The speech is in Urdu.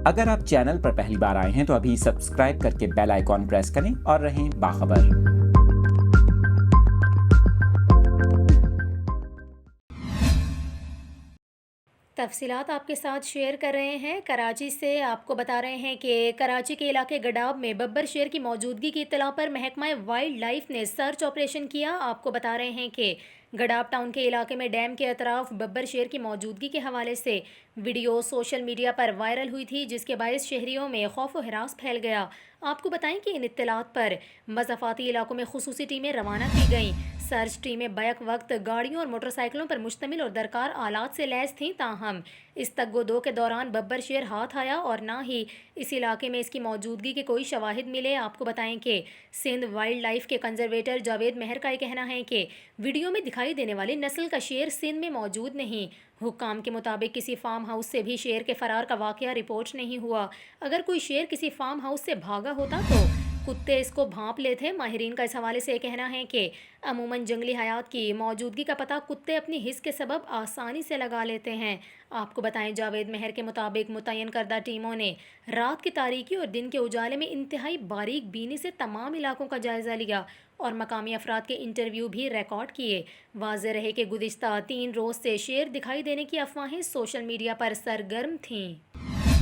اگر آپ چینل پر پہلی بار آئے ہیں تو ابھی سبسکرائب کر کے بیل آئیکن پریس کریں اور رہیں باخبر۔ تفصیلات آپ کے ساتھ شیئر کر رہے ہیں کراچی سے۔ آپ کو بتا رہے ہیں کہ کراچی کے علاقے گڈاب میں ببر شیر کی موجودگی کی اطلاع پر محکمہ وائلڈ لائف نے سرچ آپریشن کیا۔ آپ کو بتا رہے ہیں کہ گڈاب ٹاؤن کے علاقے میں ڈیم کے اطراف ببر شیر کی موجودگی کے حوالے سے ویڈیو سوشل میڈیا پر وائرل ہوئی تھی، جس کے باعث شہریوں میں خوف و ہراس پھیل گیا۔ آپ کو بتائیں کہ ان اطلاعات پر مضافاتی علاقوں میں خصوصی ٹیمیں روانہ کی گئیں۔ سرچ ٹیمیں بیک وقت گاڑیوں اور موٹر سائیکلوں پر مشتمل اور درکار آلات سے لیس تھیں، تاہم اس تگ و دو کے دوران ببر شیر ہاتھ آیا اور نہ ہی اس علاقے میں اس کی موجودگی کے کوئی شواہد ملے۔ آپ کو بتائیں کہ سندھ وائلڈ لائف کے کنزرویٹر جاوید مہر کا یہ کہنا ہے کہ ویڈیو میں دکھائی دینے والی نسل کا شیر سندھ میں موجود نہیں۔ حکام کے مطابق کسی فارم ہاؤس سے بھی شیر کے فرار کا واقعہ رپورٹ نہیں ہوا۔ اگر کوئی شیر کسی فارم ہاؤس سے بھاگا ہوتا تو کتے اس کو بھانپ لیتے۔ ماہرین کا اس حوالے سے یہ کہنا ہے کہ عموماً جنگلی حیات کی موجودگی کا پتہ کتے اپنی حس کے سبب آسانی سے لگا لیتے ہیں۔ آپ کو بتائیں جاوید مہر کے مطابق متعین کردہ ٹیموں نے رات کی تاریکی اور دن کے اجالے میں انتہائی باریک بینی سے تمام علاقوں کا جائزہ لیا اور مقامی افراد کے انٹرویو بھی ریکارڈ کیے۔ واضح رہے کہ گزشتہ 3 روز سے شیر دکھائی دینے کی افواہیں سوشل میڈیا پر سرگرم تھیں۔